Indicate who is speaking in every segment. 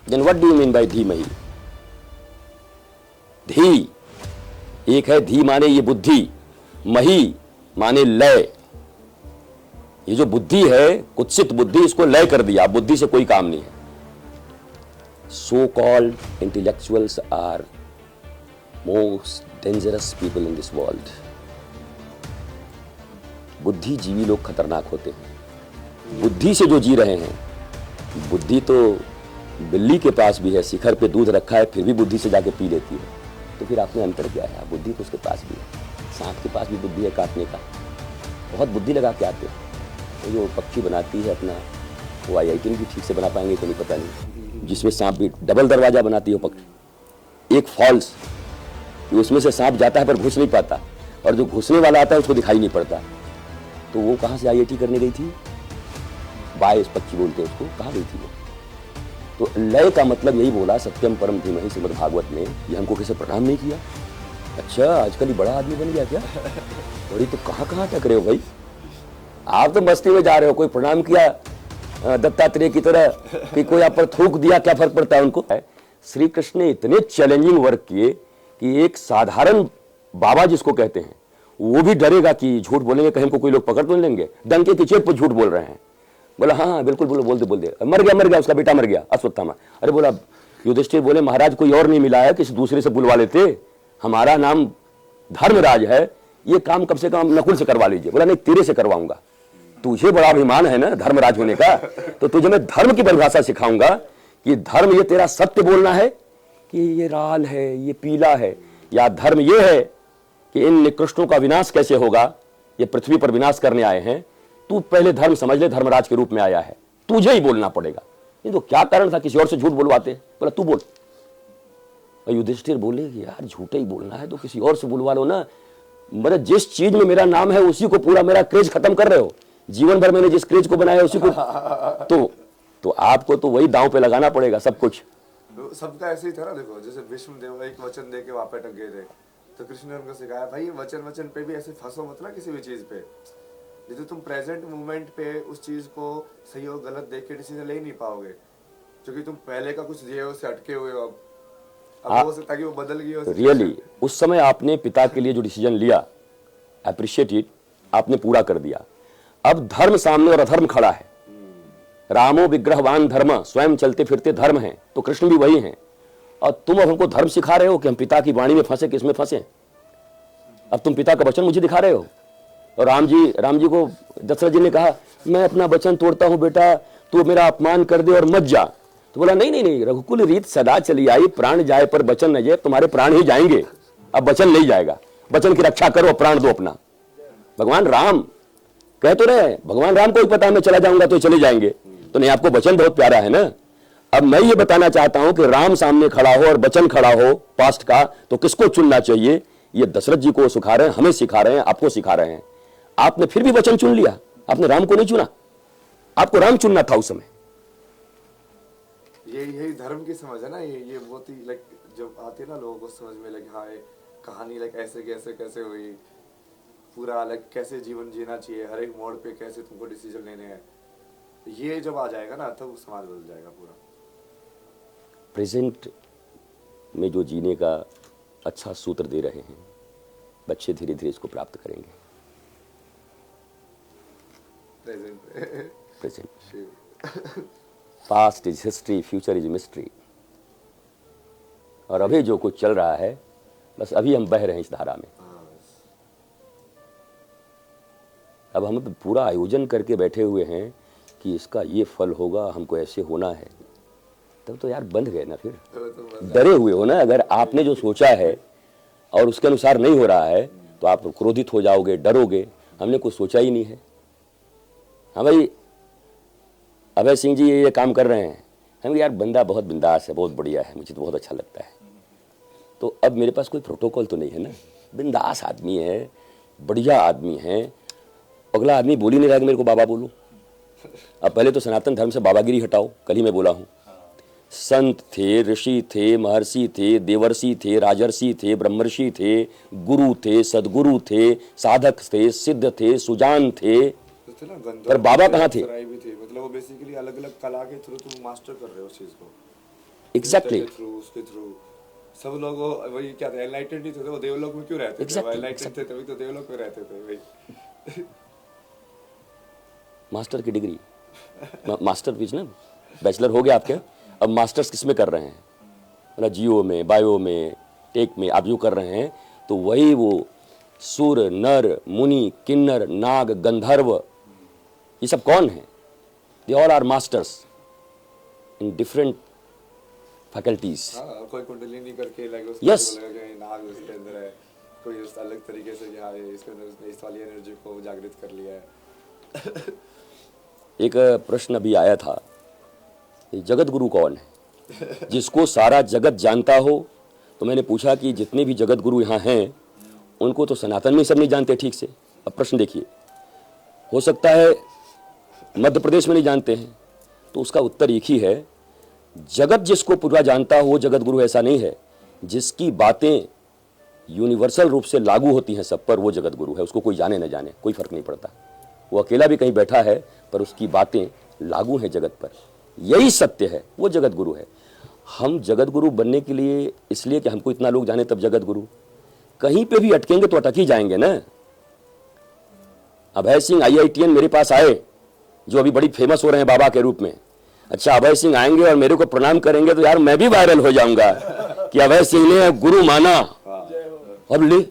Speaker 1: Then what do you mean by धीमहि? धी, एक है धी माने ये बुद्धि, मही माने लय। ये जो बुद्धि है, कुत्सित बुद्धि, इसको लय कर दिया, बुद्धि से कोई काम नहीं है। So called intellectuals are most dangerous people in this world. बुद्धिजीवी लोग खतरनाक होते हैं। बुद्धि से जो जी रहे हैं, बुद्धि तो बिल्ली के पास भी है, शिखर पे दूध रखा है, फिर भी बुद्धि से जाके पी लेती है। तो फिर आपने अंतर क्या है? बुद्धि तो उसके पास भी है, सांप के पास भी बुद्धि है काटने का, बहुत बुद्धि लगा के आते हैं। तो जो पक्षी बनाती है अपना, वो IIT भी ठीक से बना पाएंगे तो नहीं पता नहीं, जिसमें सांप भी डबल दरवाजा बनाती है पक्षी, एक फॉल्स, उसमें से सांप जाता है पर घुस नहीं पाता, और जो घुसने वाला आता है उसको दिखाई नहीं पड़ता। तो वो कहाँ से IIT करने गई थी? बायस पक्षी बोलते हैं उसको, कहाँ गई थी वो? तो लय का मतलब यही बोला, सत्यम परम धीमहि श्रीमद् भागवत में। ये हमको किसी प्रणाम नहीं किया? अच्छा, आजकल ही बड़ा आदमी बन गया क्या? बड़ी तो कहाँ टक रहे हो भाई, आप तो मस्ती में जा रहे हो। कोई प्रणाम किया दत्तात्रेय की तरह कि कोई आप पर थूक दिया, क्या फर्क पड़ता है उनको? श्री कृष्ण ने इतने चैलेंजिंग वर्क किए कि एक साधारण बाबा जिसको कहते हैं, वो भी डरेगा कि झूठ बोलेंगे कहीं हमको कोई लोग पकड़ तो नहीं लेंगे, डंके की चेप पर झूठ बोल रहे हैं। बोला हाँ बिल्कुल बोलो, बोल दे। मर गया, उसका बेटा मर गया, अश्वत्थामा। अरे बोला, युधिष्ठिर बोले महाराज कोई और नहीं मिला है, किसी दूसरे से बुलवा लेते, हमारा नाम धर्मराज है, ये काम कम से कम नकुल से करवा लीजिए। बोला नहीं, तेरे से करवाऊंगा, तुझे बड़ा अभिमान है ना धर्मराज होने का, तो तुझे मैं धर्म की परिभाषा सिखाऊंगा कि धर्म ये तेरा सत्य बोलना है कि ये लाल है, ये पीला है, या धर्म ये है कि इन निकृष्टों का विनाश कैसे होगा, ये पृथ्वी पर विनाश करने आए हैं। तू पहले धर्म समझ ले, धर्मराज के रूप में आया है, तुझे ही बोलना पड़ेगा। नहीं तो क्या कारण था किसी और से झूठ बोलवाते? बोला तू बोल। युधिष्ठिर बोले कि यार झूठे ही बोलना है तो किसी और से बुलवा लो ना, मतलब जिस चीज में मेरा नाम है उसी को पूरा मेरा क्रेज खत्म कर रहे हो। जीवन भर मैंने जिस क्रेज को बनाया उसी को तो आपको तो वही दांव पे लगाना पड़ेगा सब कुछ।
Speaker 2: सबका ऐसे ही था ना, देखो जैसे विष्णु देव एक वचन दे के वहां पे अटक गए थे, तो कृष्ण ने उनको सिखाया भाई वचन पे भी ऐसे फंसो मत ना किसी भी चीज पे। जैसे तुम प्रेजेंट मोमेंट पे उस चीज को सही और गलत देख के डिसीजन ले ही नहीं पाओगे, क्योंकि तुम पहले का कुछ दिए उससे अटके हुए हो। अब हो सकता है कि वो बदल गई हो।
Speaker 1: रियली उस समय आपने पिता के लिए जो डिसीजन लिया, अप्रिशिएट इट, आपने पूरा कर दिया। अब धर्म सामने और अधर्म खड़ा है। रामो विग्रहवान धर्म, स्वयं चलते फिरते धर्म है, तो कृष्ण भी वही हैं। और तुम अब हमको धर्म सिखा रहे हो कि हम पिता की वाणी में फंसे, किसमें फंसे? अब तुम पिता का वचन मुझे दिखा रहे हो। और राम जी को दशरथ जी ने कहा मैं अपना वचन तोड़ता हूं बेटा, तू मेरा अपमान कर दे और मत जा। तो बोला नहीं, रघुकुल रीत सदा चली आई, प्राण जाए पर वचन न जाए, तुम्हारे प्राण ही जाएंगे, अब वचन नहीं जाएगा, वचन की रक्षा करो, प्राण दो अपना। भगवान राम कह तो रहे, भगवान राम को ही पता है मैं चला जाऊंगा तो चले जाएंगे, तो नहीं आपको वचन बहुत प्यारा है ना। अब मैं ये बताना चाहता हूं कि राम सामने खड़ा हो और वचन खड़ा हो पास्ट का, तो किसको चुनना चाहिए? ये दशरथ जी को सिखा रहे हैं, हमें सिखा रहे हैं, आपको सिखा रहे हैं। आपने फिर भी वचन चुन लिया, आपने राम को नहीं चुना, आपको राम चुनना था उस समय।
Speaker 2: यही धर्म की समझ है ना, ये बहुत ही लाइक जब आती है ना लोगों को समझ में, लाइक हाँ कहानी लाइक ऐसे कैसे हुई, पूरा लाइक कैसे जीवन जीना चाहिए, हर एक मोड़ पे कैसे तुमको डिसीजन लेने हैं, ये जब आ जाएगा ना तब समाज बदल जाएगा पूरा।
Speaker 1: प्रेजेंट में जो जीने का अच्छा सूत्र दे रहे हैं, बच्चे धीरे धीरे इसको प्राप्त करेंगे। Present past is history, future is mystery. और अभी जो कुछ चल रहा है, बस अभी हम बह रहे हैं इस धारा में। अब हम पूरा आयोजन करके बैठे हुए हैं कि इसका ये फल होगा, हमको ऐसे होना है, तब तो यार बंध गए ना। फिर डरे हुए हो ना, अगर आपने जो सोचा है और उसके अनुसार नहीं हो रहा है तो आप क्रोधित हो जाओगे, डरोगे। हमने कुछ सोचा ही नहीं है। हाँ भाई अभय सिंह जी ये काम कर रहे हैं, हम यार बंदा बहुत बिंदास है, बहुत बढ़िया है, मुझे तो बहुत अच्छा लगता है। तो अब मेरे पास कोई प्रोटोकॉल तो नहीं है ना, बिंदास आदमी है, बढ़िया आदमी है। अगला आदमी बोल ही नहीं रहा कि मेरे को बाबा बोलो। अब पहले तो सनातन धर्म से बाबागिरी हटाओ। कल ही मैं बोला हूँ, संत थे, ऋषि थे, महर्षि थे, देवर्षि थे, राजर्षि थे, ब्रह्मर्षि थे, गुरु थे, सदगुरु थे, साधक थे, सिद्ध थे, सुजान थे, पर बाबा कहाँ थे?
Speaker 2: मतलब वो बेसिकली अलग अलग कला के थ्रू तुम मास्टर कर रहे हो उस चीज को।
Speaker 1: Exactly.
Speaker 2: के थ्रू, उसके थ्रू सब लोग वही क्या थे, एनलाइटेंड ही थे, वो देवलोक में क्यों रहते थे?
Speaker 1: Exactly,
Speaker 2: एनलाइटेंड थे तभी तो देवलोक में रहते थे भाई।
Speaker 1: मास्टर की डिग्री, मास्टर बीच ना, बैचलर हो गया आपके, अब मास्टर्स किस में कर रहे हैं? मतलब जियो में, बायो में, टेक में आप जो कर रहे हैं, तो वही वो सुर, नर, मुनि, किन्नर, नाग, गंधर्व, ये सब कौन है? They all are masters in different faculties.
Speaker 2: हाँ, कोई कुंडलिनी करके लगे उसको
Speaker 1: Yes.
Speaker 2: बोलेगा कि नाग उसके अंदर है, कोई उस अलग तरीके से कि हाँ ये इसके अंदर उसने इस वाली एनर्जी को जागृत कर लिया है।
Speaker 1: एक प्रश्न अभी आया था, ये जगत गुरु कौन है जिसको सारा जगत जानता हो? तो मैंने पूछा कि जितने भी जगत गुरु यहाँ हैं उनको तो सनातन में सब नहीं जानते ठीक से। अब प्रश्न देखिए, हो सकता है मध्य प्रदेश में नहीं जानते हैं, तो उसका उत्तर एक ही है, जगत जिसको पूरा जानता हो वो जगत गुरु ऐसा नहीं है। जिसकी बातें यूनिवर्सल रूप से लागू होती हैं सब पर, वो जगत गुरु है। उसको कोई जाने न जाने कोई फर्क नहीं पड़ता, वो अकेला भी कहीं बैठा है पर उसकी बातें लागू हैं जगत पर, यही सत्य है, वो जगत गुरु है। हम जगत गुरु बनने के लिए इसलिए कि हमको इतना लोग जाने तब जगत गुरु, कहीं पे भी अटकेंगे तो अटक ही जाएंगे ना। अभय सिंह IITN मेरे पास आए, जो अभी बड़ी फेमस हो रहे हैं बाबा के रूप में। अच्छा, अभय सिंह आएंगे और मेरे को प्रणाम करेंगे तो यार मैं भी वायरल हो जाऊंगा कि अभय सिंह ने गुरु माना। अब ले,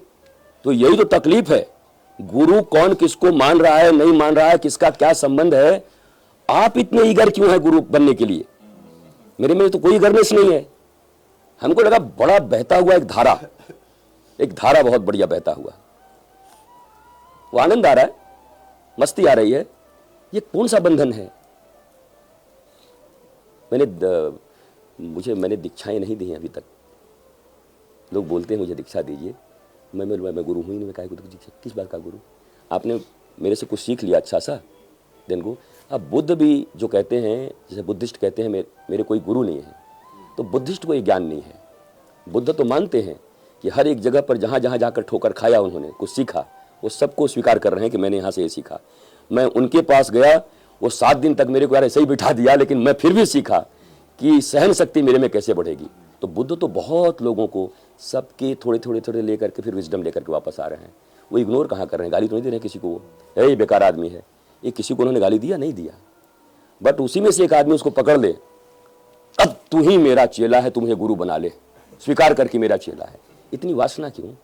Speaker 1: तो यही तो तकलीफ है, गुरु कौन किसको मान रहा है, नहीं मान रहा है, किसका क्या संबंध है। आप इतने ईगर क्यों हैं गुरु बनने के लिए? मेरे में तो कोई ईगरनेस नहीं है। हमको लगा बड़ा बहता हुआ एक धारा बहुत बढ़िया बहता हुआ, वो आनंद आ रहा है, मस्ती आ रही है, ये कौन सा बंधन है? मैंने दीक्षाएं नहीं दी हैं अभी तक। लोग बोलते हैं मुझे दीक्षा दीजिए, मैं गुरु हूँ ही नहीं, मैं काहे को दीक्षा, किस बात का गुरु? आपने मेरे से कुछ सीख लिया अच्छा सा, देन गो। अब बुद्ध भी जो कहते हैं, जैसे बुद्धिस्ट कहते हैं मेरे कोई गुरु नहीं है, तो बुद्धिस्ट को ये ज्ञान नहीं है। बुद्ध तो मानते हैं कि हर एक जगह पर जहाँ जहाँ जाकर ठोकर खाया, उन्होंने कुछ सीखा, वो सबको स्वीकार कर रहे हैं कि मैंने यहाँ से ये सीखा। मैं उनके पास गया, वो 7 दिन तक मेरे को यार ऐसे ही बिठा दिया, लेकिन मैं फिर भी सीखा कि सहन शक्ति मेरे में कैसे बढ़ेगी। तो बुद्ध तो बहुत लोगों को सबके थोड़े लेकर के फिर विजडम लेकर के वापस आ रहे हैं। वो इग्नोर कहाँ कर रहे हैं, गाली तो नहीं दे रहे हैं किसी को, वो ये बेकार आदमी है, ये किसी को उन्होंने गाली दिया नहीं दिया। बट उसी में से एक आदमी उसको पकड़ ले, अब तू ही मेरा चेला है, तू मुझे गुरु बना ले, स्वीकार करके मेरा चेला है। इतनी वासना क्यों?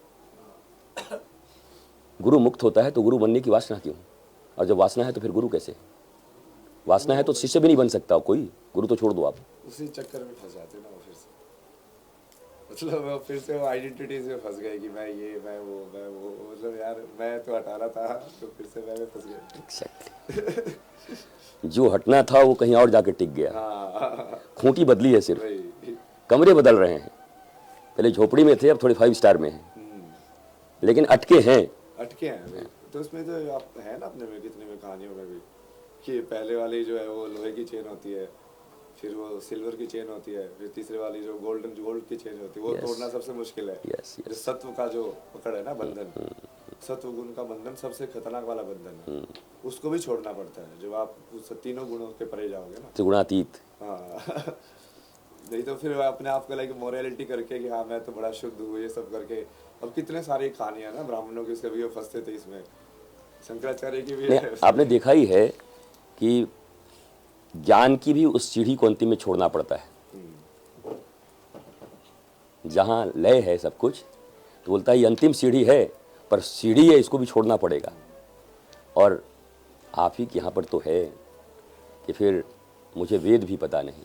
Speaker 1: गुरु मुक्त होता है तो गुरु बनने की वासना क्यों? और जब वासना है तो फिर गुरु कैसे? वासना है तो शिष्य भी नहीं बन सकता कोई, गुरु तो छोड़ दो आप।
Speaker 2: उसी चक्कर में फंस जाते ना वो, फिर से मतलब वो फिर से वो आइडेंटिटीज में फंस गए कि मैं ये मैं वो, मतलब यार मैं तो हटा रहा था, तो फिर से मैं फंस गया।
Speaker 1: Exactly. जो हटना था वो कहीं और जाके टिक गया। खूंटी बदली है, सिर्फ कमरे बदल रहे हैं। पहले झोपड़ी में थे, अब थोड़े 5 स्टार में हैं, लेकिन अटके हैं
Speaker 2: भाई। तो उसमें तो आप है ना अपने में कितने में कहानियों में भी कि पहले वाली जो है वो लोहे की चेन होती है, फिर वो सिल्वर की चेन होती है, फिर तीसरे वाली जो गोल्ड की चेन होती है, वो तोड़ना सबसे मुश्किल है। जो सत्व का जो पकड़ है ना बंधन, सत्व गुण का बंधन सबसे खतरनाक वाला बंधन है, उसको भी छोड़ना पड़ता है। जब आप उस 3 गुणों के परे जाओगे ना,
Speaker 1: त्रिगुणातीत।
Speaker 2: हाँ नहीं तो फिर अपने आप को लाइक मोरालिटी करके कि हाँ मैं तो बड़ा शुद्ध हूँ, ये सब करके। अब कितने सारी कहानियां ना ब्राह्मणों की, उसके भी वो फंसते थे इसमें, शंकराचार्य की भी है।
Speaker 1: आपने देखा ही है कि ज्ञान की भी उस सीढ़ी को अंतिम में छोड़ना पड़ता है। जहां लय है सब कुछ, तो बोलता है ये अंतिम सीढ़ी है, पर सीढ़ी है, इसको भी छोड़ना पड़ेगा। और आप ही के यहाँ पर तो है कि फिर मुझे वेद भी पता नहीं,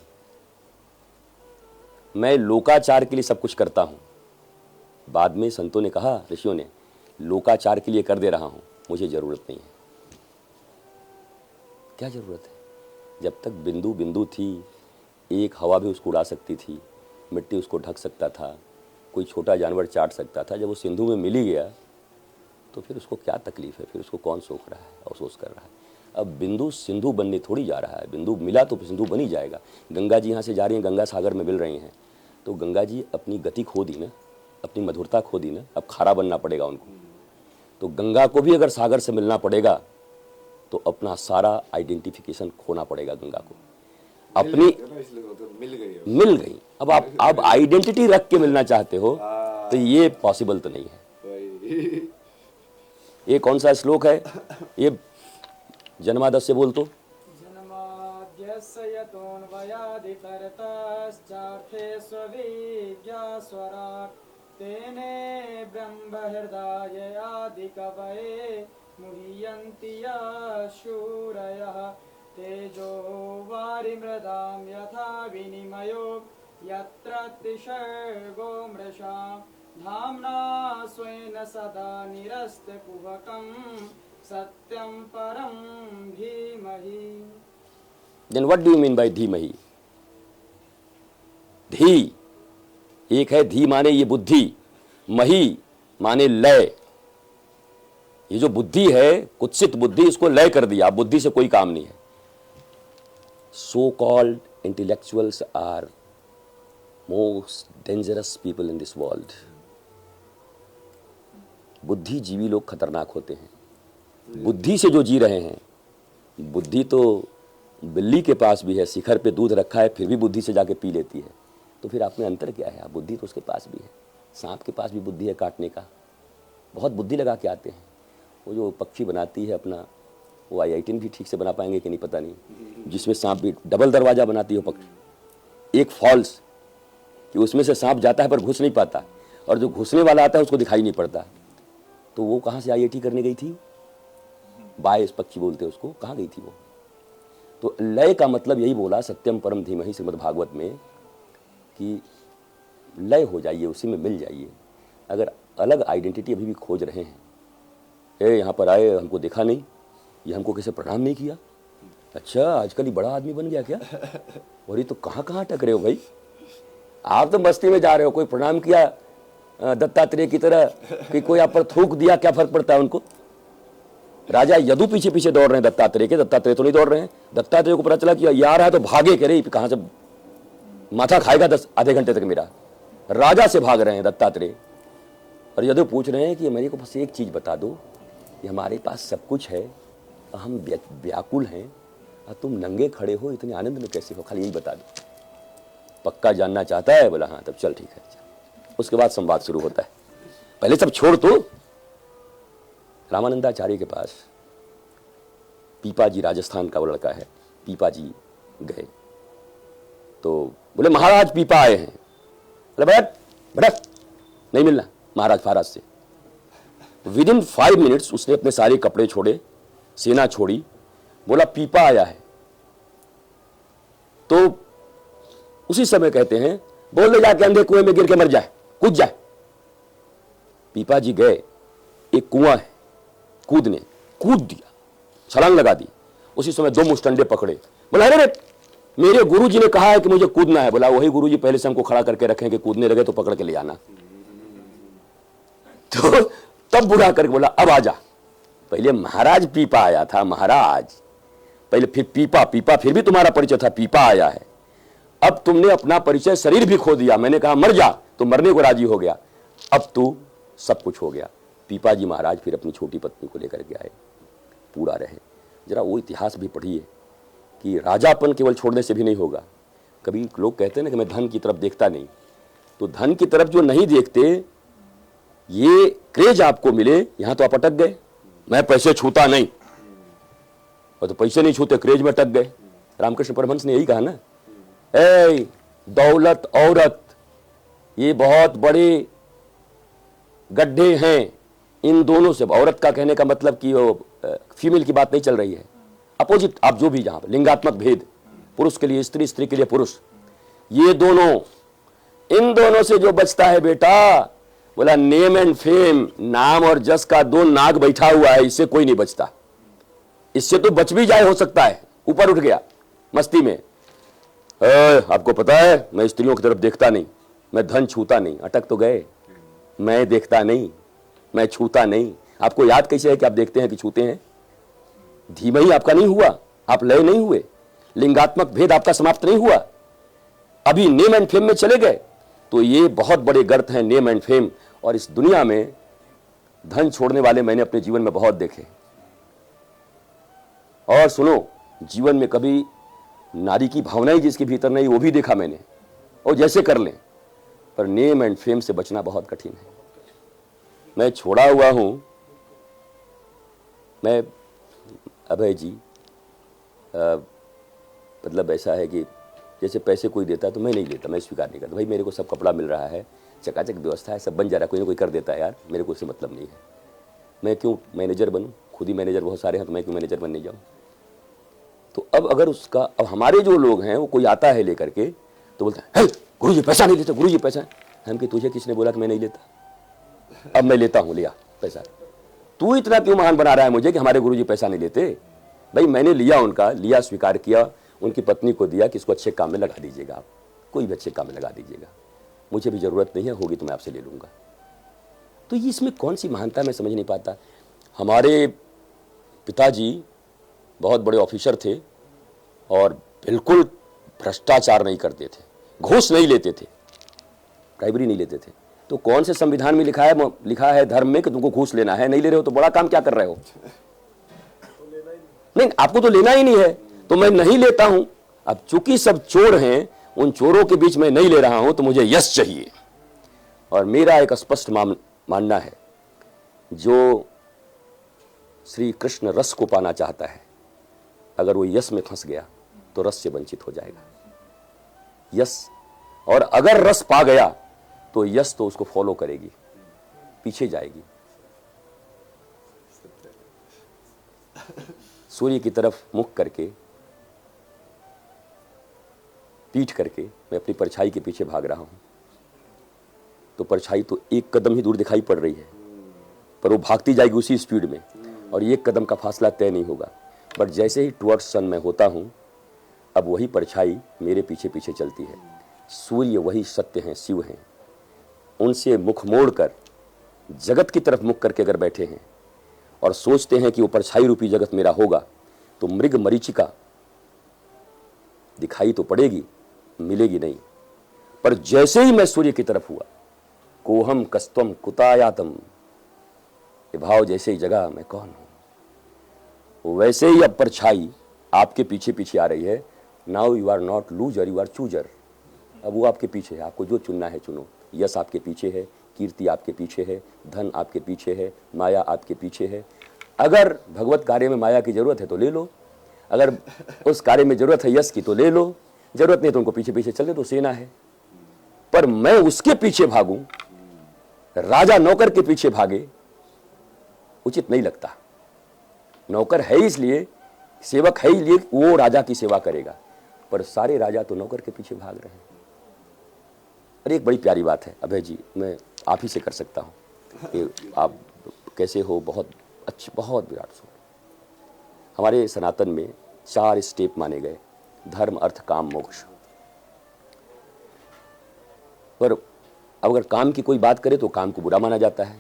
Speaker 1: मैं लोकाचार के लिए सब कुछ करता हूँ। बाद में संतों ने कहा, ऋषियों ने, लोकाचार के लिए कर दे रहा हूँ, मुझे जरूरत नहीं है। क्या जरूरत है? जब तक बिंदु बिंदु थी, एक हवा भी उसको उड़ा सकती थी, मिट्टी उसको ढक सकता था, कोई छोटा जानवर चाट सकता था। जब वो सिंधु में मिल ही गया तो फिर उसको क्या तकलीफ है? फिर उसको कौन सोच रहा है, अफसोस कर रहा है? अब बिंदु सिंधु बनने थोड़ी जा रहा है, बिंदु मिला तो सिंधु बन ही जाएगा। गंगा जी यहाँ से जा रही हैं, गंगा सागर में मिल रही हैं, तो गंगा जी अपनी गति खो दी ना, अपनी मधुरता खो दी ना, अब खारा बनना पड़ेगा उनको। तो गंगा को भी अगर सागर से मिलना पड़ेगा तो अपना सारा आइडेंटिफिकेशन खोना पड़ेगा गंगा को। अपनी
Speaker 2: मिल गई
Speaker 1: अब आप आइडेंटिटी रख के मिलना चाहते हो तो ये पॉसिबल तो नहीं है।
Speaker 2: वही
Speaker 1: ये कौन सा श्लोक है? ये जन्मादस्य बोल तो।
Speaker 3: जन्माद्यस्य यतोऽन्वयादितरतश्चार्थे स्वविज्ञास्वराट् तेने ब्रह्महृदाय आदिकवये मुह्यन्ति यः शूरयः तेजो वारिमृदां यथा विनिमयो यत्र तिसर्गो मृषा धाम्ना स्वेन सदा निरस्तकुहकं सत्यं परं धीमहि।
Speaker 1: Then what do you mean by धीमहि? धी एक है, धी माने ये बुद्धि, मही माने लय। ये जो बुद्धि है, कुत्सित बुद्धि, इसको लय कर दिया। बुद्धि से कोई काम नहीं है। So called intellectuals are most dangerous people in this world. बुद्धिजीवी लोग खतरनाक होते हैं। बुद्धि से जो जी रहे हैं, बुद्धि तो बिल्ली के पास भी है, शिखर पे दूध रखा है, फिर भी बुद्धि से जाके पी लेती है। तो फिर आप में अंतर क्या है? बुद्धि तो उसके पास भी है। सांप के पास भी बुद्धि है काटने का, बहुत बुद्धि लगा के आते हैं। वो जो पक्षी बनाती है अपना, वो IIT भी ठीक से बना पाएंगे कि नहीं पता नहीं, जिसमें सांप भी डबल दरवाजा बनाती है पक्षी, एक फॉल्स कि उसमें से सांप जाता है पर घुस नहीं पाता, और जो घुसने वाला आता है उसको दिखाई नहीं पड़ता। तो वो कहाँ से IIT करने गई थी? बायस पक्षी बोलते हैं उसको, कहाँ गई थी वो? तो लय का मतलब यही बोला सत्यम परम धीमहि श्रीमद् भागवत में, कि लय हो जाइए, उसी में मिल जाइए। अगर अलग आइडेंटिटी अभी भी खोज रहे हैं, यहाँ पर आए हमको देखा नहीं, ये हमको कैसे प्रणाम नहीं किया, अच्छा आजकल ही बड़ा आदमी बन गया क्या? और ये तो कहाँ अटक रहे हो भाई? आप तो मस्ती में जा रहे हो। कोई प्रणाम किया दत्तात्रेय की तरह कि कोई आप पर थूक दिया, क्या फर्क पड़ता है उनको? राजा यदु पीछे पीछे दौड़ रहे हैं दत्तात्रेय के, दत्तात्रेय तो नहीं दौड़ रहे हैं। दत्तात्रेय को पता चला कि यार है तो भागे, कह रहे कहाँ से माथा खाएगा आधे घंटे तक मेरा। राजा से भाग रहे हैं दत्तात्रेय, और यदु पूछ रहे हैं कि मेरे को बस एक चीज बता दो कि हमारे पास सब कुछ है, हम व्याकुल हैं, और तुम नंगे खड़े हो, इतने आनंद में कैसे हो? खाली यही बता दो। पक्का जानना चाहता है? बोला हाँ, तब चल ठीक है। उसके बाद संवाद शुरू होता है। पहले सब छोड़ तो। रामानंदाचार्य के पास पीपा जी, राजस्थान का वो लड़का है, पीपा जी गए तो बोले महाराज पीपा आए हैं। बोले बैठ बैठ, नहीं मिलना महाराज फाराज से। विदिन 5 मिनट्स उसने अपने सारे कपड़े छोड़े, सेना छोड़ी, बोला पीपा आया है। तो उसी समय कहते हैं बोल दे जाके अंधे कुएं में गिर के मर जाए, कूद जाए। पीपा जी गए, एक कुआं है, कूद दिया, छलांग लगा दी। उसी समय 2 मुष्टंडे पकड़े। बोला अरे मेरे गुरुजी ने कहा है कि मुझे कूदना है। बोला वही गुरुजी पहले से हमको खड़ा करके रखें कि कूदने लगे तो पकड़ के ले आना। तो तब बुरा करके बोला अब आजा। पहले महाराज पीपा आया था, महाराज पहले, फिर पीपा, फिर भी तुम्हारा परिचय था, पीपा आया है। अब तुमने अपना परिचय शरीर भी खो दिया। मैंने कहा मर जा, तो मरने को राजी हो गया। अब तू सब कुछ हो गया। पीपा जी महाराज फिर अपनी छोटी पत्नी को लेकर के आए, पूरा रहे। जरा वो इतिहास भी पढ़िए कि राजापन केवल छोड़ने से भी नहीं होगा। कभी लोग कहते हैं ना कि मैं धन की तरफ देखता नहीं, तो धन की तरफ जो नहीं देखते, ये क्रेज आपको मिले, यहां तो आप अटक गए। मैं पैसे छूता नहीं, और तो पैसे नहीं छूते, क्रेज में अटक गए। रामकृष्ण परमहंस ने यही कहा ना, ए दौलत औरत ये बहुत बड़े गड्ढे हैं, इन दोनों से। औरत का कहने का मतलब कि वो फीमेल की बात नहीं चल रही है, अपोजिट, आप जो भी जहां पर लिंगात्मक भेद, पुरुष के लिए स्त्री, स्त्री के लिए पुरुष, ये दोनों, इन दोनों से जो बचता है बेटा, बोला नेम एंड फेम, नाम और जस का 2 नाग बैठा हुआ है, इससे कोई नहीं बचता। इससे तो बच भी जाए, हो सकता है ऊपर उठ गया मस्ती में। आपको पता है मैं स्त्रियों की तरफ देखता नहीं, मैं धन छूता नहीं, अटक तो गए। मैं देखता नहीं, मैं छूता नहीं। आपको याद कैसे है कि आप देखते हैं कि छूते हैं? धीमहि आपका नहीं हुआ, आप लय नहीं हुए, लिंगात्मक भेद आपका समाप्त नहीं हुआ, अभी नेम एंड फेम में चले गए। तो ये बहुत बड़े गर्त हैं, नेम एंड फेम। और इस दुनिया में धन छोड़ने वाले मैंने अपने जीवन में बहुत देखे। और सुनो, जीवन में कभी नारी की भावनाएं जिसके भीतर नहीं, वो भी देखा मैंने। और जैसे कर लें, पर नेम एंड फेम से बचना बहुत कठिन है। मैं छोड़ा हुआ हूं, मैं अभय जी मतलब ऐसा है कि जैसे पैसे कोई देता है तो मैं नहीं लेता, मैं स्वीकार नहीं करता। भाई मेरे को सब कपड़ा मिल रहा है, चकाचक व्यवस्था है, सब बन जा रहा है, कोई ना कोई कर देता है यार, मेरे को उससे मतलब नहीं है। मैं क्यों मैनेजर बनूं? खुद ही मैनेजर बहुत सारे हैं, तो मैं क्यों मैनेजर बनने जाऊं? तो अब अगर उसका, अब हमारे जो लोग हैं वो कोई आता है लेकर के तो बोलता है गुरुजी पैसा नहीं लेते, गुरुजी पैसा। हम कि तुझे किसने बोला कि मैं नहीं लेता? अब मैं लेता हूं, लिया पैसा। तू इतना क्यों महान बना रहा है मुझे कि हमारे गुरुजी पैसा नहीं लेते? भाई मैंने लिया, उनका लिया, स्वीकार किया, उनकी पत्नी को दिया कि इसको अच्छे काम में लगा दीजिएगा, आप कोई भी अच्छे काम में लगा दीजिएगा, मुझे भी जरूरत नहीं है, होगी तो मैं आपसे ले लूंगा। तो ये इसमें कौन सी महानता मैं समझ नहीं पाता। हमारे पिताजी बहुत बड़े ऑफिसर थे और बिल्कुल भ्रष्टाचार नहीं करते थे, घूस नहीं लेते थे, ब्राइबरी नहीं लेते थे। तो कौन से संविधान में लिखा है धर्म में कि तुमको घूस लेना है? नहीं ले रहे हो तो बड़ा काम क्या कर रहे हो? नहीं, आपको तो लेना ही नहीं है, तो मैं नहीं लेता हूं। अब चूंकि सब चोर हैं, उन चोरों के बीच में नहीं ले रहा हूं, तो मुझे यश चाहिए। और मेरा एक स्पष्ट मानना है, जो श्री कृष्ण रस को पाना चाहता है, अगर वो यश में फंस गया तो रस से वंचित हो जाएगा। यश, और अगर रस पा गया तो यश तो उसको फॉलो करेगी, पीछे जाएगी। सूर्य की तरफ मुख करके, पीठ करके मैं अपनी परछाई के पीछे भाग रहा हूं, तो परछाई तो एक कदम ही दूर दिखाई पड़ रही है, पर वो भागती जाएगी उसी स्पीड में, और एक कदम का फासला तय नहीं होगा। बट जैसे ही टुवर्ड्स सन में होता हूं, अब वही परछाई मेरे पीछे पीछे चलती है। सूर्य वही सत्य हैं, शिव हैं, उनसे मुख मोड़कर जगत की तरफ मुख करके अगर बैठे हैं और सोचते हैं कि वो परछाई रूपी जगत मेरा होगा, तो मृग मरीचिका दिखाई तो पड़ेगी, मिलेगी नहीं। पर जैसे ही मैं सूर्य की तरफ हुआ, कोहम कस्तम कुतायातम, ये भाव जैसे ही जगह मैं कौन हूं, वैसे ही अब परछाई आपके पीछे पीछे आ रही है। Now you are not loser, you are chooser. अब वो आपके पीछे है, आपको जो चुनना है चुनो। यश आपके पीछे है, कीर्ति आपके पीछे है, धन आपके पीछे है, माया आपके पीछे है। अगर भगवत कार्य में माया की जरूरत है तो ले लो, अगर उस कार्य में जरूरत है यश की तो ले लो, जरूरत नहीं तो उनको पीछे पीछे चले, तो सेना है। पर मैं उसके पीछे भागूं, राजा नौकर के पीछे भागे, उचित नहीं लगता। नौकर है इसलिए, सेवक है इसलिए वो राजा की सेवा करेगा, पर सारे राजा तो नौकर के पीछे भाग रहे हैं। अरे एक बड़ी प्यारी बात है अभय जी, मैं आप ही से कर सकता हूं कि आप कैसे हो, बहुत अच्छे, बहुत विराट सो। हमारे सनातन में 4 स्टेप माने गए, धर्म अर्थ काम मोक्ष। पर अगर काम की कोई बात करे तो काम को बुरा माना जाता है,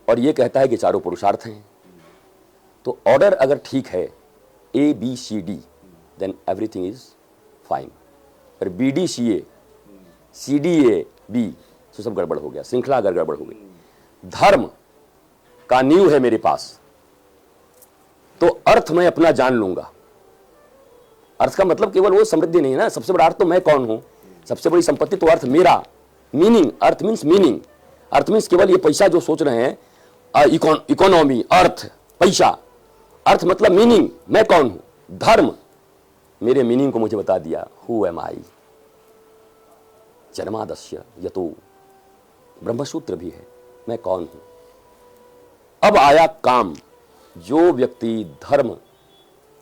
Speaker 1: और ये कहता है कि चारों पुरुषार्थ हैं। तो ऑर्डर अगर ठीक है, A B C D, then everything is fine. पर B D C A, C D A B, तो सब गड़बड़ हो गया, श्रृंखला अगर गड़बड़ हो गई। धर्म का नींव है मेरे पास, तो अर्थ मैं अपना जान लूंगा। अर्थ का मतलब केवल वो समृद्धि नहीं है ना, सबसे बड़ा अर्थ तो मैं कौन हूं, सबसे बड़ी संपत्ति तो अर्थ मेरा। मीनिंग, अर्थ मीन्स मीनिंग। अर्थ मीन्स केवल ये पैसा जो सोच रहे हैं, इकोनॉमी, अर्थ, पैसा। अर्थ मतलब मीनिंग, मैं कौन हूं। धर्म मेरे मीनिंग को मुझे बता दिया, हु एम आई। जन्मादस्य यतो, ब्रह्मसूत्र भी है, मैं कौन हूं। अब आया काम। जो व्यक्ति धर्म,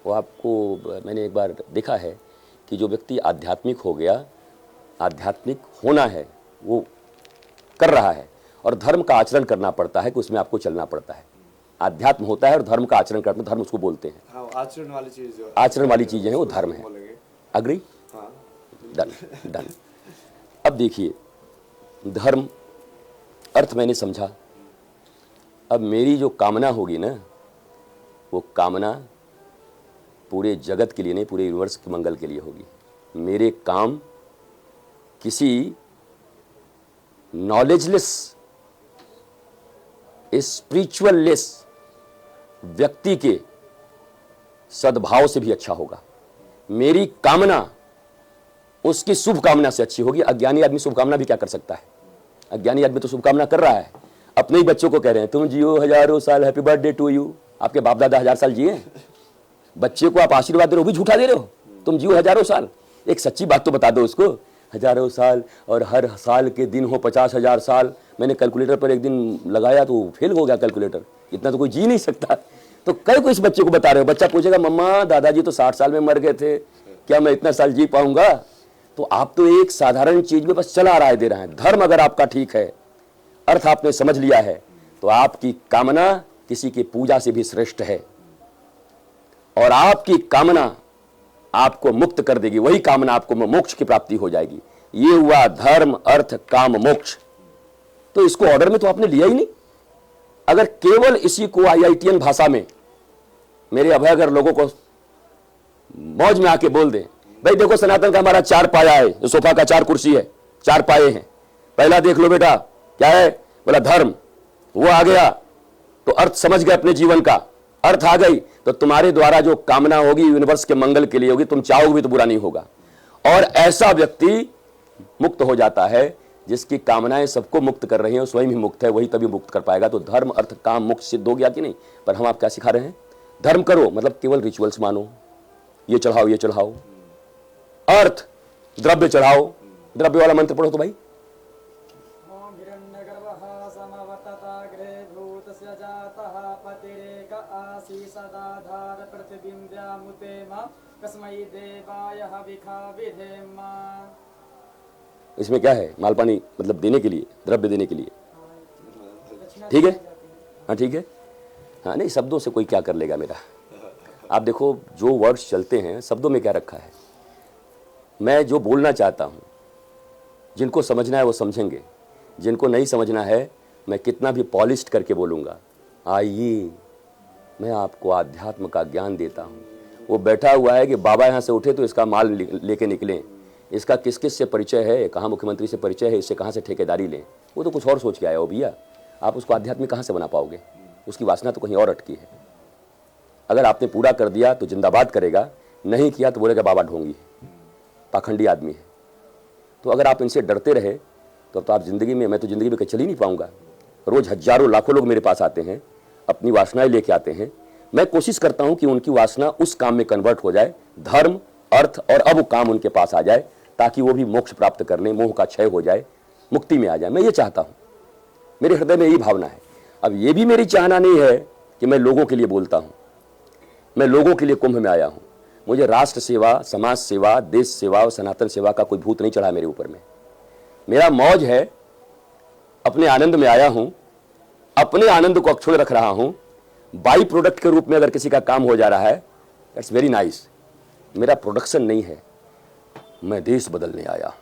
Speaker 1: वो आपको मैंने एक बार देखा है कि जो व्यक्ति आध्यात्मिक हो गया, आध्यात्मिक होना है वो कर रहा है, और धर्म का आचरण करना पड़ता है कि उसमें आपको चलना पड़ता है। आध्यात्म होता है और धर्म का आचरण करना, धर्म उसको बोलते हैं।
Speaker 2: हाँ, आचरण वाली चीज,
Speaker 1: आचरण वाली चीजें हैं वो धर्म है। अग्री?
Speaker 2: हाँ,
Speaker 1: डन डन। अब देखिए, धर्म अर्थ मैंने समझा। अब मेरी जो कामना होगी ना, वो कामना पूरे जगत के लिए नहीं, पूरे यूनिवर्स के मंगल के लिए होगी। मेरे काम किसी नॉलेजलेस, स्पिरिचुअललेस व्यक्ति के सद्भाव से भी अच्छा होगा। मेरी कामना उसकी शुभकामना से अच्छी होगी। अज्ञानी आदमी शुभकामना भी क्या कर सकता है? अज्ञानी आदमी तो शुभकामना कर रहा है, अपने ही बच्चों को कह रहे हैं तुम जियो हजारों साल, हैप्पी बर्थडे टू यू। आपके बाप दादा 1000 साल जिए, बच्चे को आप आशीर्वाद दे रहे हो, भी झूठा दे रहे हो, तुम जियो हजारों साल। एक सच्ची बात तो बता दो उसको, हजारों साल और हर साल के दिन हो 50,000 साल। मैंने कैलकुलेटर पर एक दिन लगाया तो फेल हो गया कैलकुलेटर, इतना तो कोई जी नहीं सकता। तो कई को इस बच्चे को बता रहे हो, बच्चा पूछेगा मम्मा दादाजी तो 60 साल में मर गए थे, क्या मैं इतना साल जी पाऊंगा? तो आप तो एक साधारण चीज में बस चला राय दे रहे हैं। धर्म अगर आपका ठीक है, अर्थ आपने समझ लिया है, तो आपकी कामना किसी की पूजा से भी श्रेष्ठ है, और आपकी कामना आपको मुक्त कर देगी, वही कामना आपको मोक्ष की प्राप्ति हो जाएगी। ये हुआ धर्म अर्थ काम मोक्ष। तो इसको ऑर्डर में तो आपने लिया ही नहीं। अगर केवल इसी को IITian भाषा में मेरे अभयगर लोगों को मौज में आके बोल दें, भाई देखो सनातन का हमारा 4 पाया है, जो सोफा का 4 कुर्सी है, 4 पाए हैं, पहला देख लो बेटा क्या है, बोला धर्म, वो आ गया तो अर्थ समझ गए अपने जीवन का, अर्थ आ गई तो तुम्हारे द्वारा जो कामना होगी यूनिवर्स के मंगल के लिए होगी, तुम चाहोगे भी तो बुरा नहीं होगा। और ऐसा व्यक्ति मुक्त हो जाता है जिसकी कामनाएं सबको मुक्त कर रही हैं, स्वयं ही मुक्त है, वही तभी मुक्त कर पाएगा। तो धर्म अर्थ काम मोक्ष सिद्ध हो गया कि नहीं? पर हम आप क्या सिखा रहे हैं? धर्म करो मतलब केवल रिचुअल्स मानो, ये चढ़ाओ ये चढ़ाओ। अर्थ द्रव्य चढ़ाओ, द्रव्य वाला मंत्र पढ़ो तो भाई
Speaker 3: ओम हिरण्यगर्भः समवतताग्रे भूतस्य जातः पतिरेक आसी सदाधार पृथिवीं द्यामुतेम कस्मै देवाय हविखा विधेम।
Speaker 1: इसमें क्या है? मालपानी मतलब देने के लिए, द्रव्य देने के लिए, ठीक है? हाँ ठीक है। हाँ नहीं, शब्दों से कोई क्या कर लेगा मेरा। आप देखो जो वर्ड्स चलते हैं शब्दों में क्या रखा है। मैं जो बोलना चाहता हूँ, जिनको समझना है वो समझेंगे, जिनको नहीं समझना है मैं कितना भी पॉलिश्ड करके बोलूँगा। आइए मैं आपको आध्यात्म का ज्ञान देता हूँ। वो बैठा हुआ है कि बाबा यहाँ से उठे तो इसका माल लेके निकलें, इसका किस किस से परिचय है, कहाँ मुख्यमंत्री से परिचय है, इससे कहाँ से ठेकेदारी लें। वो तो कुछ और सोच के आया हो भैया, आप उसको आध्यात्मिक कहाँ से बना पाओगे? उसकी वासना तो कहीं और अटकी है। अगर आपने पूरा कर दिया तो जिंदाबाद करेगा, नहीं किया तो बोलेगा बाबा ढोंगी है, पाखंडी आदमी है। तो अगर आप इनसे डरते रहे तो आप ज़िंदगी में, मैं तो ज़िंदगी में चल ही नहीं पाऊंगा। रोज़ हजारों लाखों लोग मेरे पास आते हैं, अपनी वासनाएं लेके आते हैं। मैं कोशिश करता हूं कि उनकी वासना उस काम में कन्वर्ट हो जाए, धर्म अर्थ और अब काम उनके पास आ जाए, ताकि वो भी मोक्ष प्राप्त कर लें, मोह का क्षय हो जाए, मुक्ति में आ जाए। मैं ये चाहता हूं, मेरे हृदय में यही भावना है। अब ये भी मेरी चाहना नहीं है कि मैं लोगों के लिए बोलता हूं, मैं लोगों के लिए कुंभ में आया हूं। मुझे राष्ट्र सेवा, समाज सेवा, देश सेवा और सनातन सेवा का कोई भूत नहीं चढ़ा मेरे ऊपर में। मेरा मौज है, अपने आनंद में आया हूं, अपने आनंद को अक्षुण्ण रख रहा हूं। बाई प्रोडक्ट के रूप में अगर किसी का काम हो जा रहा है, दैट्स वेरी नाइस। मेरा प्रोडक्शन नहीं है, मैं देश बदलने आया,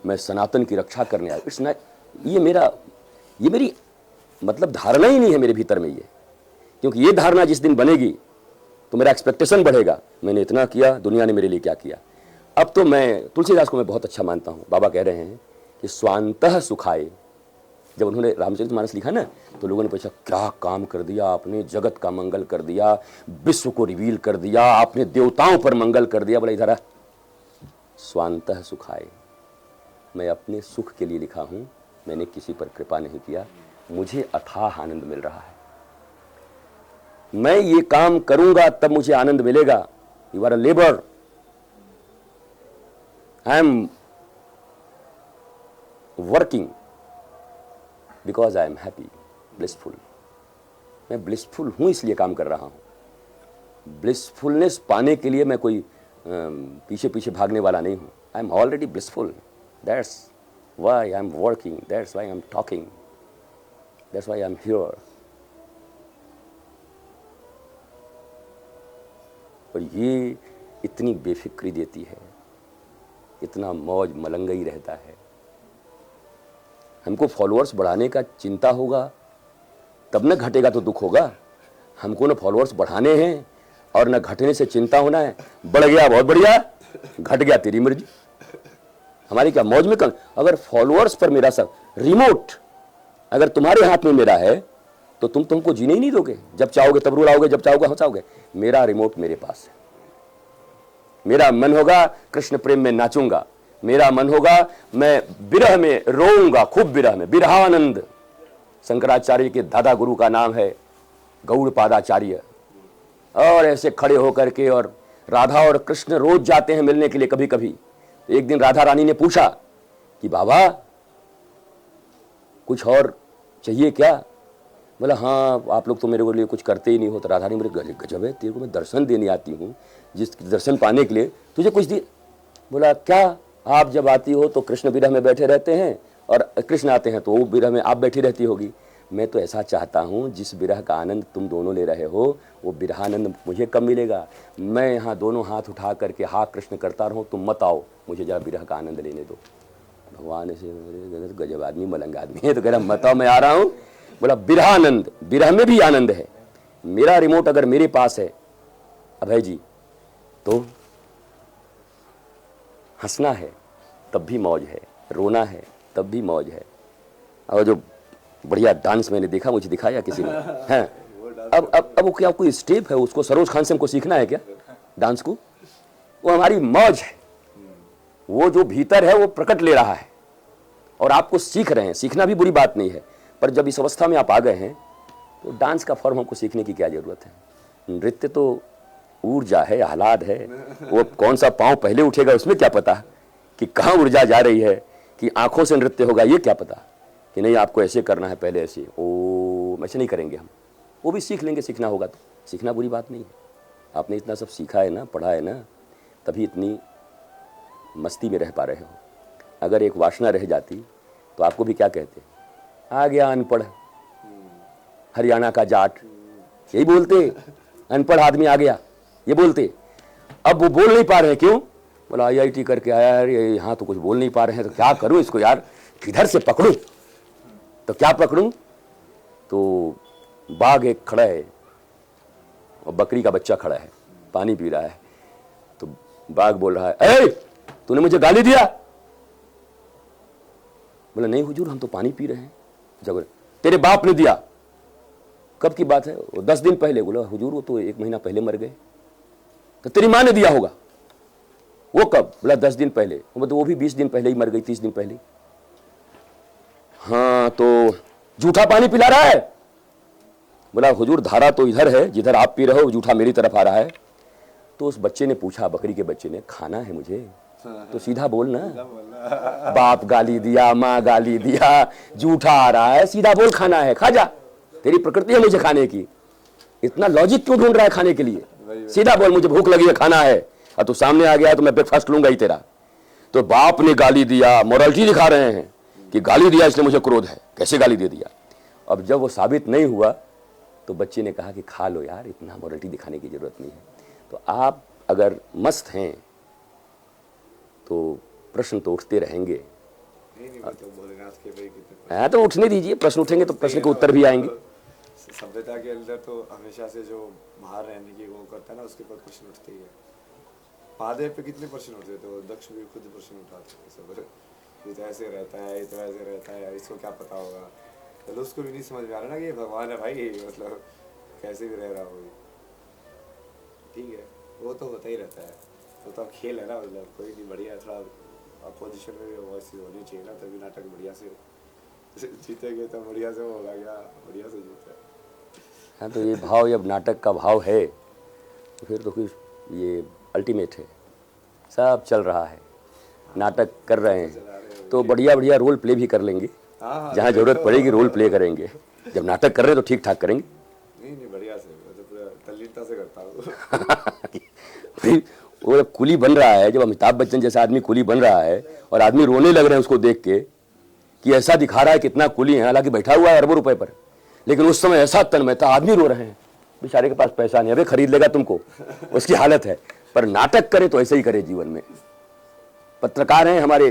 Speaker 1: मैं सनातन की रक्षा करने आया। इट्स नॉट, ये मेरी मतलब धारणा ही नहीं है मेरे भीतर में ये। क्योंकि ये धारणा जिस दिन बनेगी तो मेरा एक्सपेक्टेशन बढ़ेगा, मैंने इतना किया, दुनिया ने मेरे लिए क्या किया। अब तो मैं तुलसीदास को मैं बहुत अच्छा मानता हूँ। बाबा कह रहे हैं कि स्वांतः सुखाए। जब उन्होंने रामचरितमानस लिखा ना, तो लोगों ने पूछा क्या काम कर दिया आपने, जगत का मंगल कर दिया, विश्व को रिवील कर दिया, आपने देवताओं पर मंगल कर दिया। बोला इधर आ, स्वांतः सुखाए, मैं अपने सुख के लिए लिखा हूं, मैंने किसी पर कृपा नहीं किया, मुझे अथाह आनंद मिल रहा है। मैं ये काम करूंगा तब मुझे आनंद मिलेगा। You are a labour, I am working because I am happy, blissful. मैं ब्लिसफुल हूं इसलिए काम कर रहा हूं। ब्लिसफुलनेस पाने के लिए मैं कोई पीछे पीछे भागने वाला नहीं हूं। I am already blissful, that's why I am working, that's why I am talking, that's why I am here. और ये इतनी बेफिक्री देती है, इतना मौज मलंगई रहता है। हमको फॉलोअर्स बढ़ाने का चिंता होगा तब न घटेगा तो दुख होगा। हमको न फॉलोअर्स बढ़ाने हैं और न घटने से चिंता होना है। बढ़ गया बहुत बढ़िया, घट गया तेरी मर्जी, हमारी क्या मौज में। अगर फॉलोअर्स पर मेरा सब रिमोट अगर तुम्हारे हाथ में मेरा है तो तुमको जीने ही नहीं दोगे। जब चाहोगे तब रुलाओगे, जब चाहोगे हंसाओगे। मेरा रिमोट मेरे पास है। मेरा मन होगा कृष्ण प्रेम में नाचूंगा, मेरा मन होगा, मैं विरह में रोऊंगा, खूब विरह में, विरहानंद। शंकराचार्य के दादा गुरु का नाम है गौड़पादाचार्य। और ऐसे खड़े होकर के, और राधा और कृष्ण रोज जाते हैं मिलने के लिए कभी कभी। एक दिन राधा रानी ने पूछा कि बाबा कुछ और चाहिए क्या? बोला हाँ, आप लोग तो मेरे लिए कुछ करते ही नहीं हो। तो राधा रानी मेरे गजब है, तेरे को मैं दर्शन देने आती हूँ, जिस दर्शन पाने के लिए तुझे कुछ दिए। बोला क्या? आप जब आती हो तो कृष्ण विरह में बैठे रहते हैं, और कृष्ण आते हैं तो वो विरह में आप बैठी रहती होगी। मैं तो ऐसा चाहता हूँ जिस विरह का आनंद तुम दोनों ले रहे हो वो विरहानंद मुझे कब मिलेगा? मैं यहाँ दोनों हाथ उठा करके हा कृष्ण करता रहूँ, तुम मत आओ, मुझे जरा विरह का आनंद लेने दो। भगवान ऐसे गजब आदमी, मलंग आदमी है, तो कह रहा मत आओ, मैं आ रहा हूँ। बोला विरहानंद, विरह में भी आनंद है। मेरा रिमोट अगर मेरे पास है अभय जी, तो हंसना है तब भी मौज है, रोना है तब भी मौज है। और जो बढ़िया डांस मैंने देखा, मुझे दिखाया किसी ने, हैं अब वो क्या कोई स्टेप है, उसको सरोज खान से हमको सीखना है क्या डांस को? वो हमारी मौज है, वो जो भीतर है वो प्रकट ले रहा है, और आपको सीख रहे हैं। सीखना भी बुरी बात नहीं है, पर जब इस अवस्था में आप आ गए हैं तो डांस का फॉर्म हमको सीखने की क्या जरूरत है? नृत्य तो ऊर्जा है, आह्लाद है। वो कौन सा पांव पहले उठेगा उसमें क्या पता कि कहाँ ऊर्जा जा रही है, कि आंखों से नृत्य होगा ये क्या पता कि नहीं आपको ऐसे करना है, पहले ऐसे, ओ ऐसे नहीं करेंगे हम। वो भी सीख लेंगे, सीखना होगा तो। सीखना बुरी बात नहीं है। आपने इतना सब सीखा है ना, पढ़ा है ना, तभी इतनी मस्ती में रह पा रहे हो। अगर एक वासना रह जाती तो आपको भी क्या कहते? आ गया अनपढ़, हरियाणा का जाट, यही बोलते, अनपढ़ आदमी आ गया, ये बोलते। अब वो बोल नहीं पा रहे हैं, क्यों? बोला IIT करके आया यार, यहाँ तो कुछ बोल नहीं पा रहे हैं, तो क्या करूँ इसको यार, किधर से पकड़ूं? तो क्या पकड़ूं? तो बाघ एक खड़ा है और बकरी का बच्चा खड़ा है, पानी पी रहा है। तो बाघ बोल रहा है, ए तूने मुझे गाली दिया? बोला नहीं हुजूर, हम तो पानी पी रहे हैं। जब तेरे बाप ने दिया? कब की बात है? वो 10 दिन पहले। बोला हुजूर वो तो 1 महीना पहले मर गए। तो तेरी माँ ने दिया होगा? वो कब? बोला 10 दिन पहले। तो वो भी 20 दिन पहले ही मर गई, 30 दिन पहले। हाँ तो जूठा पानी पिला रहा है? बोला हुजूर धारा तो इधर है, जिधर आप पी रहे हो, जूठा मेरी तरफ आ रहा है। तो उस बच्चे ने पूछा, बकरी के बच्चे ने, खाना है मुझे तो सीधा बोल ना। बाप गाली दिया, माँ गाली दिया, जूठा आ रहा है, सीधा बोल खाना है, खा जा, तेरी प्रकृति है मुझे खाने की। इतना लॉजिक क्यों ढूंढ रहा है खाने के लिए? सीधा बोल मुझे भूख लगी है, खाना है। और तू सामने आ गया तो मैं ब्रेकफास्ट लूंगा ही तेरा। तो बाप ने गाली दिया, मोरालिटी दिखा रहे हैं कि गाली दिया इसलिए मुझे क्रोध है, कैसे गाली दे दिया। अब जब वो साबित नहीं हुआ तो बच्चे ने कहा कि खा लो यार, इतना मोरालिटी दिखाने की जरूरत नहीं है। तो आप अगर मस्त हैं तो प्रश्न तो उठते रहेंगे। हाँ तो उठने दीजिए, प्रश्न उठेंगे तो प्रश्न के उत्तर भी आएंगे।
Speaker 2: सभ्यता के अंदर तो हमेशा से जो बाहर रहने की वो करता है ना, उसके ऊपर प्रश्न उठते ही है। महादेव पे कितने प्रश्न उठते थे, दक्ष भी खुद प्रश्न उठाते सब, ये तो ऐसे रहता है, ये तो ऐसे रहता है, इसको क्या पता होगा। तो उसको भी नहीं समझ में आ रहा ना कि ये भगवान है भाई, मतलब कैसे भी रह रहा हो। ठीक है, वो तो होता ही रहता है, वो तो खेल है ना, मतलब कोई नहीं, बढ़िया थोड़ा अपोजिशन में भी वैसी होनी चाहिए ना, तभी नाटक बढ़िया से जीतेंगे, तो बढ़िया से वो होगा, क्या बढ़िया से जीते।
Speaker 1: हाँ तो ये भाव जब नाटक का भाव है तो फिर तो कुछ ये अल्टीमेट है, सब चल रहा है, नाटक कर रहे हैं तो बढ़िया बढ़िया रोल प्ले भी कर लेंगे, जहाँ जरूरत पड़ेगी रोल प्ले करेंगे। जब नाटक कर रहे हैं तो ठीक ठाक करेंगे।
Speaker 2: नहीं बढ़िया से, मतलब पूरा तल्लीनता से करता हूँ।
Speaker 1: फिर वो कुली बन रहा है, जब अमिताभ बच्चन जैसा आदमी कुली बन रहा है और आदमी रोने लग रहे हैं उसको देख के कि ऐसा दिखा रहा है कितना कुली है, हालांकि बैठा हुआ है अरबों रुपए पर, लेकिन उस समय ऐसा तन्मयता, आदमी रो रहे हैं, बेचारे के पास पैसा नहीं, अबे खरीद लेगा तुमको, उसकी हालत है। पर नाटक करे तो ऐसे ही करे जीवन में। पत्रकार हैं हमारे,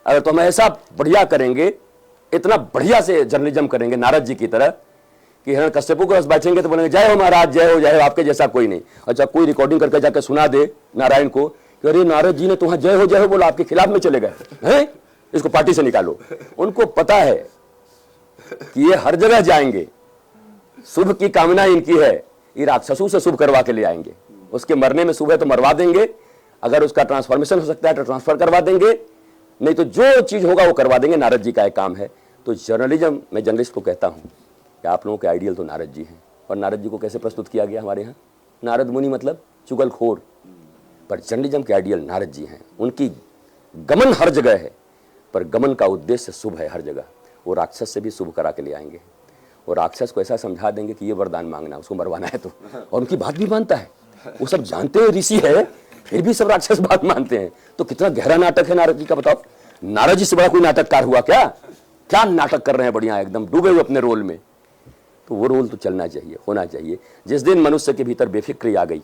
Speaker 1: अगर तो हम ऐसा बढ़िया करेंगे, इतना बढ़िया से जर्नलिज्म करेंगे नारद जी की तरह कि हिरण्यकश्यपु के पास बैठेंगे तो बोलेंगे जय हो महाराज, जय हो, आपके जैसा कोई नहीं। अच्छा कोई रिकॉर्डिंग करके जाकर सुना दे नारायण को कि अरे नारद जी ने तुम्हारा जय हो बोला, आपके खिलाफ में चले गए हैं, इसको पार्टी से निकालो। उनको पता है कि ये हर जगह जाएंगे, शुभ की कामना इनकी है, ये राक्षसों से शुभ करवा के ले आएंगे, उसके मरने में शुभ है तो मरवा देंगे, अगर उसका ट्रांसफॉर्मेशन हो सकता है तो ट्रांसफर करवा देंगे, नहीं तो जो चीज होगा वो करवा देंगे। नारद जी का एक काम है। तो जर्नलिज्म, मैं जर्नलिस्ट को कहता हूं कि आप लोगों के आइडियल तो नारद जी हैं। और नारद जी को कैसे प्रस्तुत किया गया हमारे यहाँ? नारद मुनि मतलब चुगलखोर, पर जर्नलिज्म के आइडियल नारद जी हैं। उनकी गमन हर जगह है, पर गमन का उद्देश्य शुभ है हर जगह। वो राक्षस से भी शुभ करा के ले आएंगे, और राक्षस को ऐसा समझा देंगे कि ये वरदान मांगना, उसको मरवाना है तो। और उनकी बात भी मानता है, वो सब जानते हैं ऋषि है, फिर भी सब राक्षस बात मानते हैं। तो कितना गहरा नाटक है नारद जी का, बताओ। नारद जी से बड़ा कोई नाटककार हुआ क्या? क्या नाटक कर रहे हैं, बढ़िया एकदम डूबे हुए अपने रोल में। तो वो रोल तो चलना चाहिए, होना चाहिए। जिस दिन मनुष्य के भीतर बेफिक्री आ गई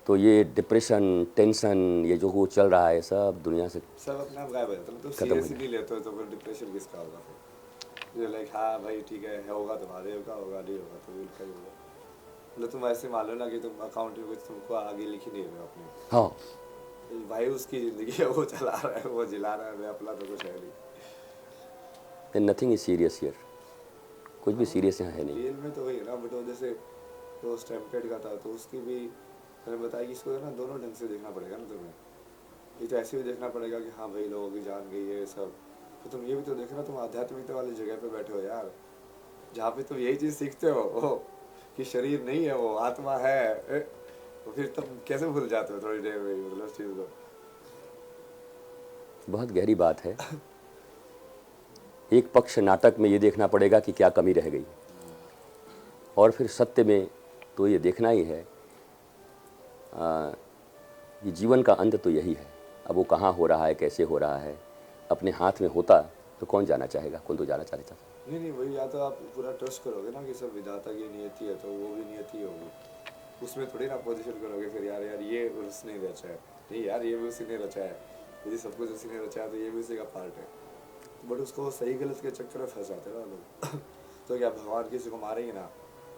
Speaker 1: तो ये डिप्रेशन, टेंशन, ये जो वो चल रहा है सब दुनिया से
Speaker 2: सब अपने आप गायब हो जाता है। तो
Speaker 1: खत्म हो
Speaker 2: सीरियसली लेते हो तो फिर डिप्रेशन किसका होगा फिर? जो लाइक हाँ भाई ठीक है होगा, तुम्हारे होगा, होगा नहीं होगा तो उनका ही होगा। मतलब तुम ऐसे मान लो ना कि तुम अकाउंट में कुछ तुमको आगे लिख ही नहीं रहे हो अपने।
Speaker 1: हाँ,
Speaker 2: भाई उसकी जिंदगी है, वो चला रहा है, वो जिला रहा है, मैं अपना तो कुछ है नहीं।
Speaker 1: Nothing is serious here. कुछ भी सीरियस यहाँ है नहीं।
Speaker 2: रियल में तो वही है ना। बट वो जैसे तो स्टैम्पेड का था तो उसकी भी मैंने बताया कि इसको ना दोनों ढंग से देखना पड़ेगा ना तुम्हें। ये तो ऐसे भी देखना पड़ेगा कि हाँ भाई लोगों की जान गई है सब, तो तुम ये भी तो देखना तुम आध्यात्मिकता वाली जगह पे बैठे हो यार, जहाँ पे तुम यही चीज सीखते हो कि शरीर नहीं है वो आत्मा है। तो फिर तुम कैसे भूल जाते हो थोड़ी देर में मतलब उस चीज को?
Speaker 1: बहुत गहरी बात है। एक पक्ष नाटक में ये देखना पड़ेगा कि क्या कमी रह गई, और फिर सत्य में तो ये देखना ही है कि जीवन का अंत तो यही है। अब वो कहाँ हो रहा है, कैसे हो रहा है, अपने हाथ में होता तो कौन जाना चाहेगा? कौन तो जाना चाहता?
Speaker 2: नहीं वही, या तो आप पूरा ट्रस्ट करोगे ना कि सब विधाता की नियति है तो वो भी नियति होगी, उसमें थोड़ी ना पोजीशन करोगे फिर यार ये उसने रचा है, नहीं यार ये भी उसी ने रचा है, यदि सब कुछ उसी ने रचा है तो ये भी उसी का पार्ट है। बट उसको सही गलत के चक्कर में फंसाते ना लोग। तो क्या भगवान किसी को मारेंगे ना?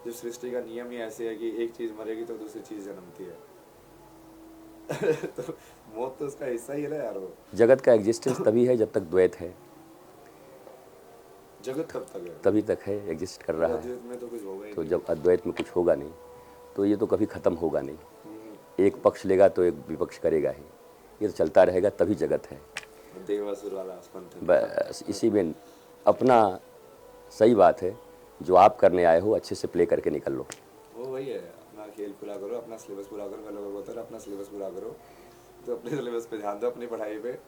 Speaker 2: जब सृष्टि का नियम ही ऐसे है कि एक चीज मरेगी तो दूसरी चीज जन्मती है। तो मौत तो उसका हिस्सा ही है ना यार। वो
Speaker 1: जगत का एग्जिस्टेंस तभी है जब तक द्वैत है,
Speaker 2: जगत तब तक है,
Speaker 1: तभी तक है, एग्जिस्ट कर रहा है।
Speaker 2: अद्वैत में तो कुछ होगा ही
Speaker 1: तो
Speaker 2: नहीं।
Speaker 1: जब अद्वैत में कुछ होगा नहीं तो ये तो कभी ख़त्म होगा नहीं। एक पक्ष लेगा तो एक विपक्ष करेगा ही, ये तो चलता रहेगा, तभी जगत है।
Speaker 2: देवासुर वाला स्पंदन।
Speaker 1: बस इसी में अपना सही बात है, जो आप करने आए हो अच्छे से प्ले करके निकल लो।
Speaker 2: वो वही है, अपना खेल पूरा करो, अपना सिलेबस पूरा करो। मैं लोगों को बोलता है अपना सिलेबस पूरा करो, तो अपने सिलेबस पे ध्यान दो, अपनी पढ़ाई पे।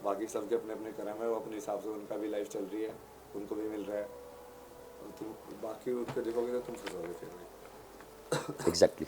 Speaker 2: बाकी सबके अपने अपने कर्म है, वो अपने हिसाब से उनका भी लाइफ चल रही है, उनको भी मिल रहा है। और तुम बाकी उसको देखोगे तो तुम फंसोगे फिर।
Speaker 1: एग्जैक्टली।